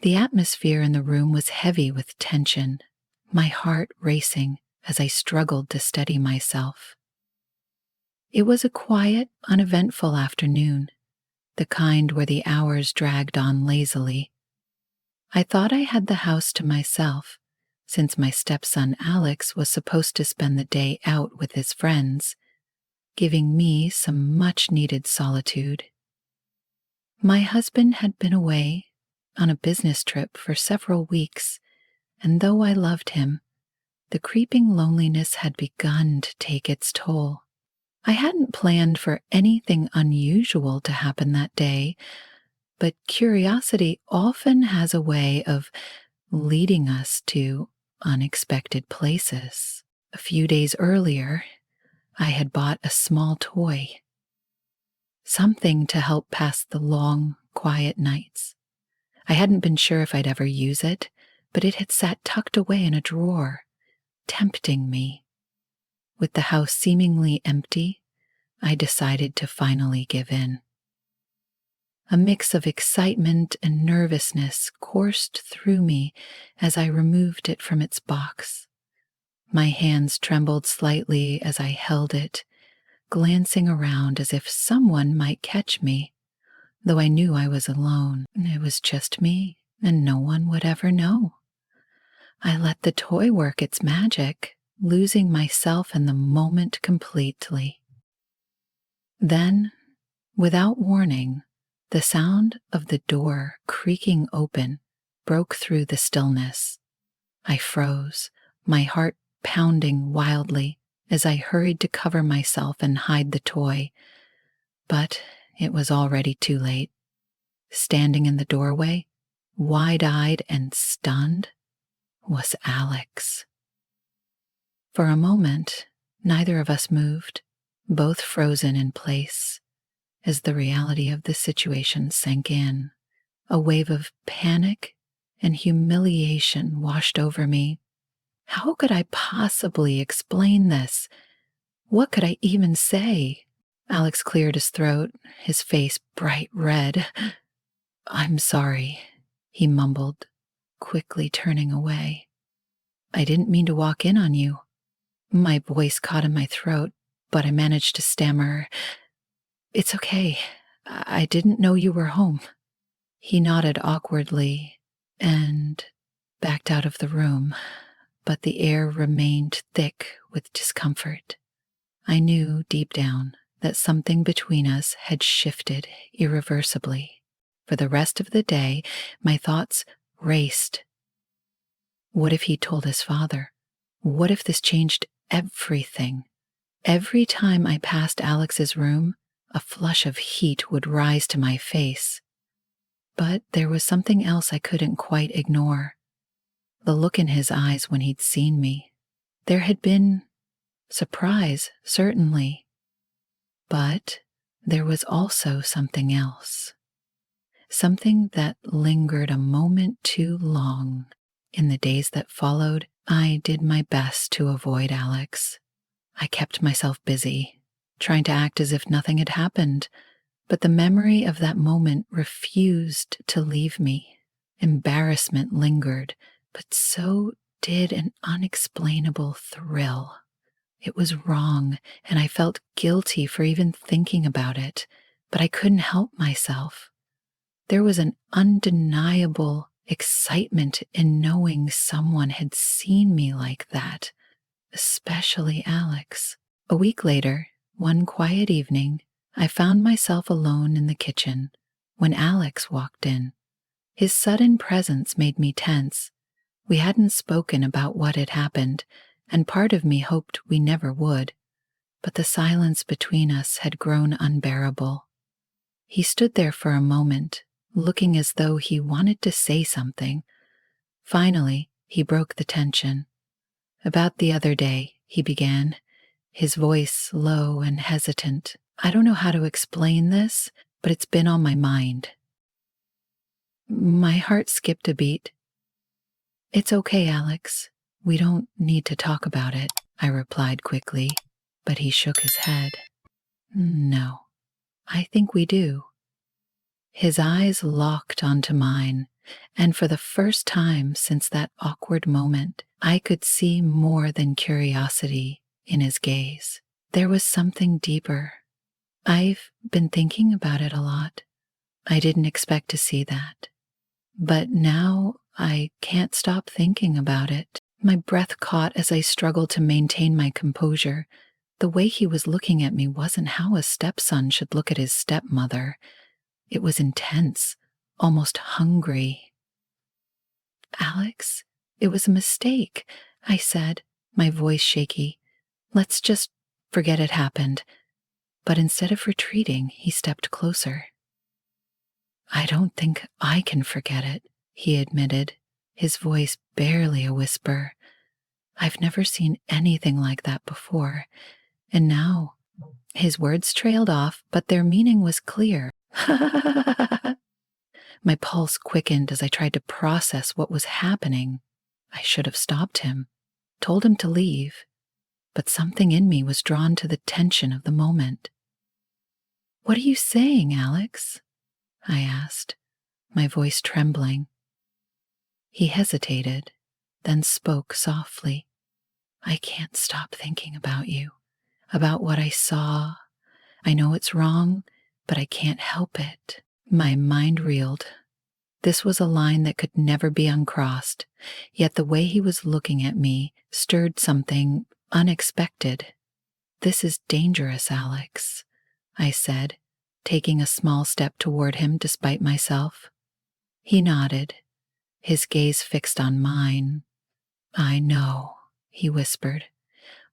The atmosphere in the room was heavy with tension, my heart racing as I struggled to steady myself. It was a quiet, uneventful afternoon, the kind where the hours dragged on lazily. I thought I had the house to myself, since my stepson Alex was supposed to spend the day out with his friends, giving me some much-needed solitude. My husband had been away on a business trip for several weeks, and though I loved him, the creeping loneliness had begun to take its toll. I hadn't planned for anything unusual to happen that day, but curiosity often has a way of leading us to unexpected places. A few days earlier, I had bought a small toy, something to help pass the long, quiet nights. I hadn't been sure if I'd ever use it, but it had sat tucked away in a drawer, tempting me. With the house seemingly empty, I decided to finally give in. A mix of excitement and nervousness coursed through me as I removed it from its box. My hands trembled slightly as I held it, glancing around as if someone might catch me, though I knew I was alone. It was just me, and no one would ever know. I let the toy work its magic, losing myself in the moment completely. Then, without warning, the sound of the door creaking open broke through the stillness. I froze, my heart pounding wildly as I hurried to cover myself and hide the toy. But it was already too late. Standing in the doorway, wide-eyed and stunned, was Alex. For a moment, neither of us moved, both frozen in place, as the reality of the situation sank in. A wave of panic and humiliation washed over me. How could I possibly explain this? What could I even say? Alex cleared his throat, his face bright red. "I'm sorry," he mumbled, quickly turning away. "I didn't mean to walk in on you." My voice caught in my throat, but I managed to stammer, "It's okay. I didn't know you were home." He nodded awkwardly and backed out of the room, but the air remained thick with discomfort. I knew deep down that something between us had shifted irreversibly. For the rest of the day, my thoughts raced. What if he told his father? What if this changed everything? Every time I passed Alex's room, a flush of heat would rise to my face. But there was something else I couldn't quite ignore. The look in his eyes when he'd seen me. There had been surprise, certainly, but there was also something else. Something that lingered a moment too long. In the days that followed, I did my best to avoid Alex. I kept myself busy, trying to act as if nothing had happened, but the memory of that moment refused to leave me. Embarrassment lingered, but so did an unexplainable thrill. It was wrong, and I felt guilty for even thinking about it, but I couldn't help myself. There was an undeniable excitement in knowing someone had seen me like that, especially Alex. A week later, one quiet evening, I found myself alone in the kitchen when Alex walked in. His sudden presence made me tense. We hadn't spoken about what had happened, and part of me hoped we never would, but the silence between us had grown unbearable. He stood there for a moment, looking as though he wanted to say something. Finally, he broke the tension. "About the other day," he began, his voice low and hesitant. "I don't know how to explain this, but it's been on my mind." My heart skipped a beat. "It's okay, Alex. We don't need to talk about it," I replied quickly, but he shook his head. "No, I think we do." His eyes locked onto mine, And for the first time since that awkward moment, I could see more than curiosity in his gaze. There was something deeper. I've been thinking about it a lot. I didn't expect to see that. But now I can't stop thinking about it. My breath caught as I struggled to maintain my composure. The way he was looking at me wasn't how a stepson should look at his stepmother. It was intense, almost hungry. "Alex, it was a mistake," I said, my voice shaky. "Let's just forget it happened." But instead of retreating, he stepped closer. "I don't think I can forget it," he admitted, his voice barely a whisper. I've never seen anything like that before, and now his words trailed off, but their meaning was clear. My pulse quickened as I tried to process what was happening. I should have stopped him, told him to leave, but something in me was drawn to the tension of the moment. "What are you saying, Alex?" I asked, my voice trembling. He hesitated, then spoke softly. "I can't stop thinking about you, about what I saw. I know it's wrong, but I can't help it." My mind reeled. This was a line that could never be uncrossed, yet the way he was looking at me stirred something unexpected. "This is dangerous, Alex," I said, taking a small step toward him despite myself. He nodded, his gaze fixed on mine. "I know," he whispered,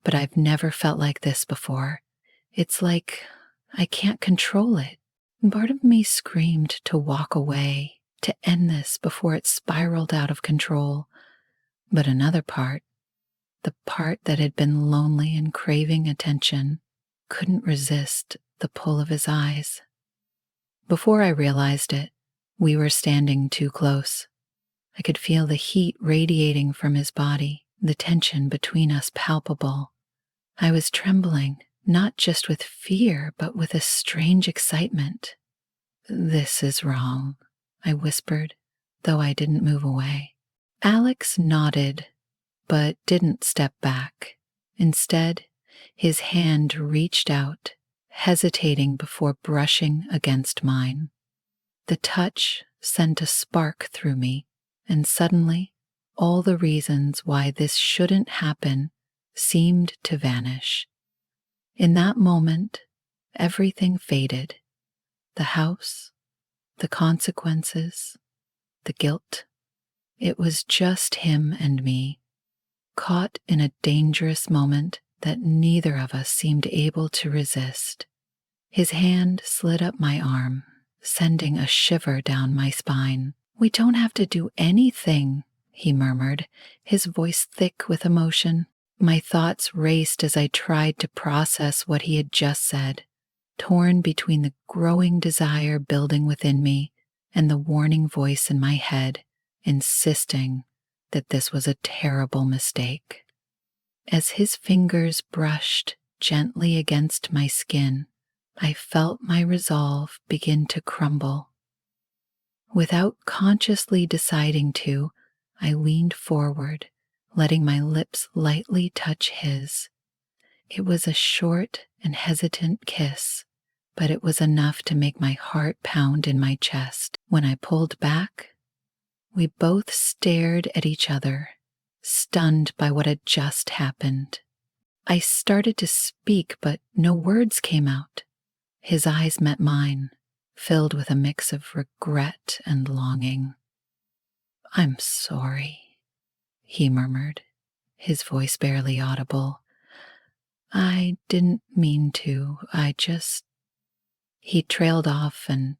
"but I've never felt like this before. It's like I can't control it." Part of me screamed to walk away, to end this before it spiraled out of control. But another part, the part that had been lonely and craving attention, couldn't resist the pull of his eyes. Before I realized it, we were standing too close. I could feel the heat radiating from his body, the tension between us palpable. I was trembling, not just with fear, but with a strange excitement. "This is wrong," I whispered, though I didn't move away. Alex nodded, but didn't step back. Instead, his hand reached out, hesitating before brushing against mine. The touch sent a spark through me, and suddenly, all the reasons why this shouldn't happen seemed to vanish. In that moment, everything faded. The house, the consequences, the guilt. It was just him and me, caught in a dangerous moment that neither of us seemed able to resist. His hand slid up my arm, sending a shiver down my spine. "We don't have to do anything," he murmured, his voice thick with emotion. My thoughts raced as I tried to process what he had just said, torn between the growing desire building within me and the warning voice in my head insisting that this was a terrible mistake. As his fingers brushed gently against my skin, I felt my resolve begin to crumble. Without consciously deciding to, I leaned forward, letting my lips lightly touch his. It was a short and hesitant kiss, but it was enough to make my heart pound in my chest. When I pulled back, we both stared at each other, stunned by what had just happened. I started to speak, but no words came out. His eyes met mine, filled with a mix of regret and longing. "I'm sorry," he murmured, his voice barely audible. "I didn't mean to. He trailed off and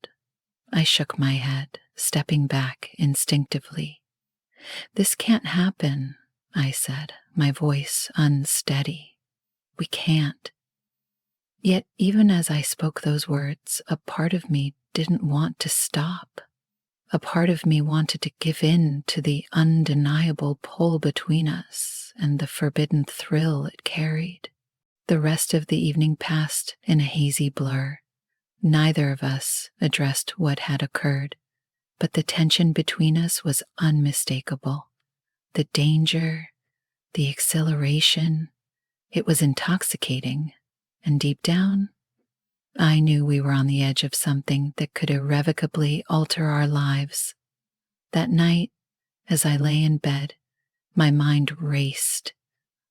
I shook my head, stepping back instinctively. "This can't happen," I said, my voice unsteady. "We can't." Yet even as I spoke those words, a part of me didn't want to stop. A part of me wanted to give in to the undeniable pull between us and the forbidden thrill it carried. The rest of the evening passed in a hazy blur. Neither of us addressed what had occurred, but the tension between us was unmistakable. The danger, the exhilaration, it was intoxicating, and deep down, I knew we were on the edge of something that could irrevocably alter our lives. That night, as I lay in bed, my mind raced.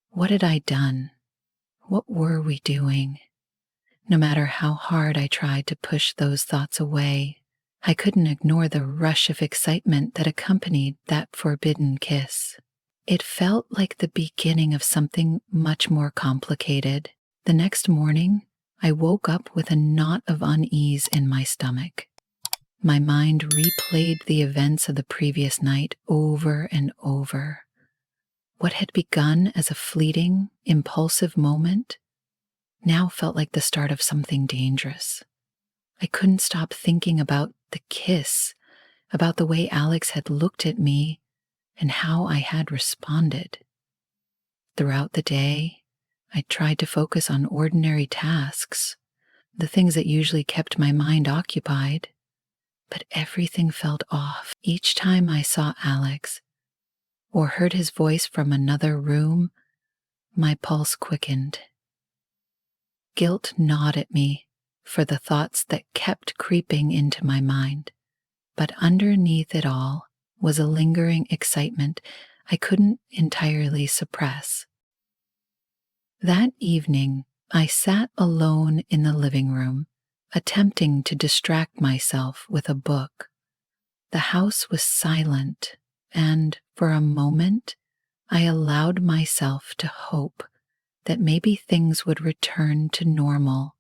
What had I done? What were we doing? No matter how hard I tried to push those thoughts away, I couldn't ignore the rush of excitement that accompanied that forbidden kiss. It felt like the beginning of something much more complicated. The next morning, I woke up with a knot of unease in my stomach. My mind replayed the events of the previous night over and over. What had begun as a fleeting, impulsive moment now felt like the start of something dangerous. I couldn't stop thinking about the kiss, about the way Alex had looked at me and how I had responded. Throughout the day, I tried to focus on ordinary tasks, the things that usually kept my mind occupied, but everything felt off. Each time I saw Alex or heard his voice from another room, my pulse quickened. Guilt gnawed at me for the thoughts that kept creeping into my mind, but underneath it all was a lingering excitement I couldn't entirely suppress. That evening, I sat alone in the living room, attempting to distract myself with a book. The house was silent, and for a moment, I allowed myself to hope that maybe things would return to normal.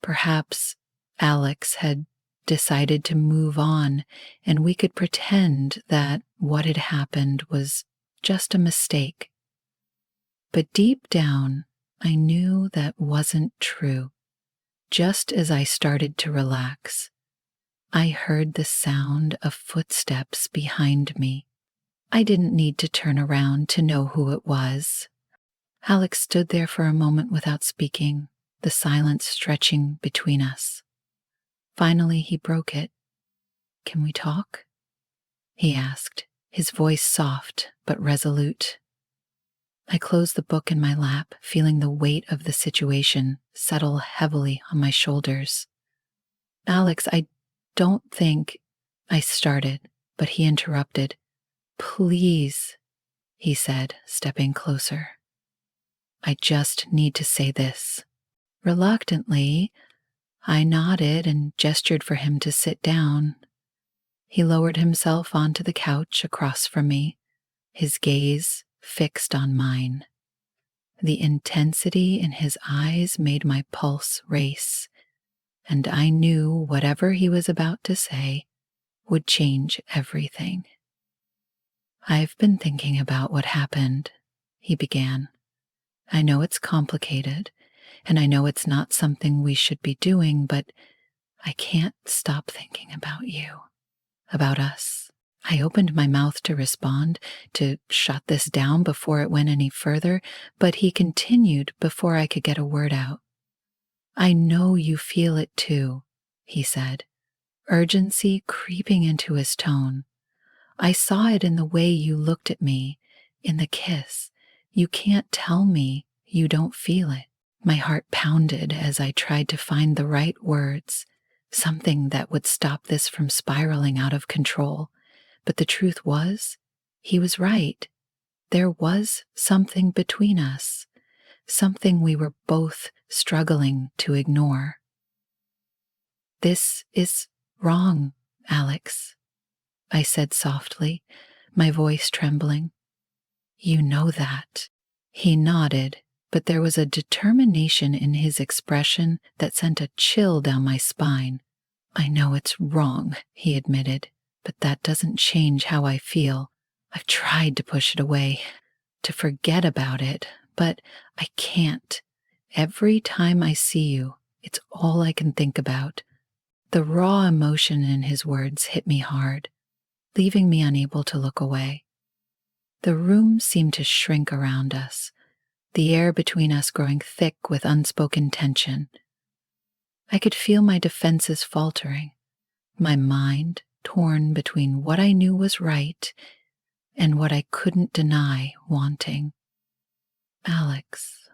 Perhaps Alex had decided to move on, and we could pretend that what had happened was just a mistake. But deep down, I knew that wasn't true. Just as I started to relax, I heard the sound of footsteps behind me. I didn't need to turn around to know who it was. Alex stood there for a moment without speaking, the silence stretching between us. Finally, he broke it. "Can we talk?" he asked, his voice soft but resolute. I closed the book in my lap, feeling the weight of the situation settle heavily on my shoulders. "Alex, I don't think," I started, but he interrupted. "Please," he said, stepping closer. "I just need to say this." Reluctantly, I nodded and gestured for him to sit down. He lowered himself onto the couch across from me, his gaze fixed on mine. The intensity in his eyes made my pulse race, and I knew whatever he was about to say would change everything. "I've been thinking about what happened," he began. "I know it's complicated, and I know it's not something we should be doing, but I can't stop thinking about you, about us." I opened my mouth to respond, to shut this down before it went any further, but he continued before I could get a word out. "I know you feel it too," he said, urgency creeping into his tone. "I saw it in the way you looked at me, in the kiss. You can't tell me you don't feel it." My heart pounded as I tried to find the right words, something that would stop this from spiraling out of control. But the truth was, he was right. There was something between us, something we were both struggling to ignore. "This is wrong, Alex," I said softly, my voice trembling. "You know that." He nodded, but there was a determination in his expression that sent a chill down my spine. "I know it's wrong," he admitted, "but that doesn't change how I feel. I've tried to push it away, to forget about it, but I can't. Every time I see you, it's all I can think about." The raw emotion in his words hit me hard, leaving me unable to look away. The room seemed to shrink around us, the air between us growing thick with unspoken tension. I could feel my defenses faltering, my mind torn between what I knew was right and what I couldn't deny wanting. "Alex,"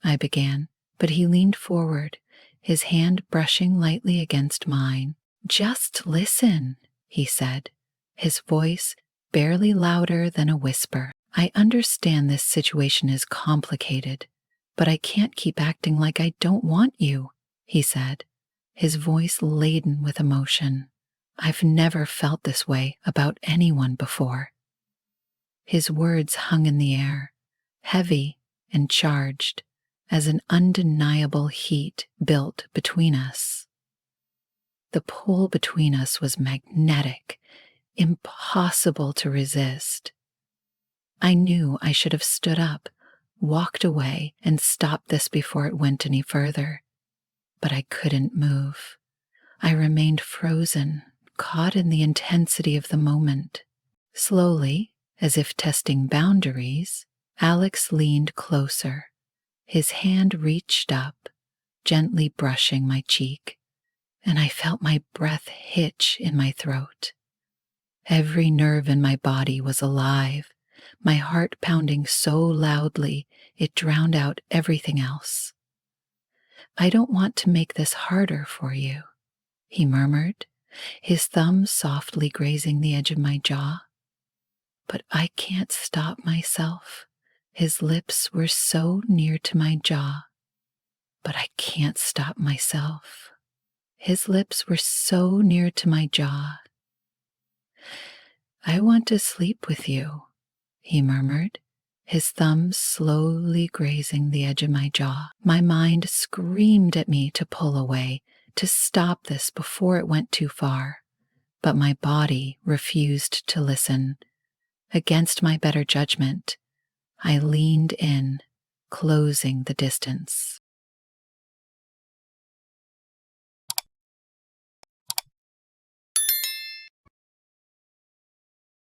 I began, but he leaned forward, his hand brushing lightly against mine. "Just listen," he said, his voice barely louder than a whisper. "I understand this situation is complicated, but I can't keep acting like I don't want you," he said, his voice laden with emotion. "I've never felt this way about anyone before." His words hung in the air, heavy and charged, as an undeniable heat built between us. The pull between us was magnetic, impossible to resist. I knew I should have stood up, walked away, and stopped this before it went any further. But I couldn't move. I remained frozen, caught in the intensity of the moment. Slowly, as if testing boundaries, Alex leaned closer. His hand reached up, gently brushing my cheek, and I felt my breath hitch in my throat. Every nerve in my body was alive, my heart pounding so loudly it drowned out everything else. "I don't want to make this harder for you," he murmured, his thumb softly grazing the edge of my jaw. "But I can't stop myself." His lips were so near to my jaw. "But I can't stop myself." His lips were so near to my jaw. "I want to sleep with you," he murmured, his thumb slowly grazing the edge of my jaw. My mind screamed at me to pull away, to stop this before it went too far. But my body refused to listen. Against my better judgment, I leaned in, closing the distance.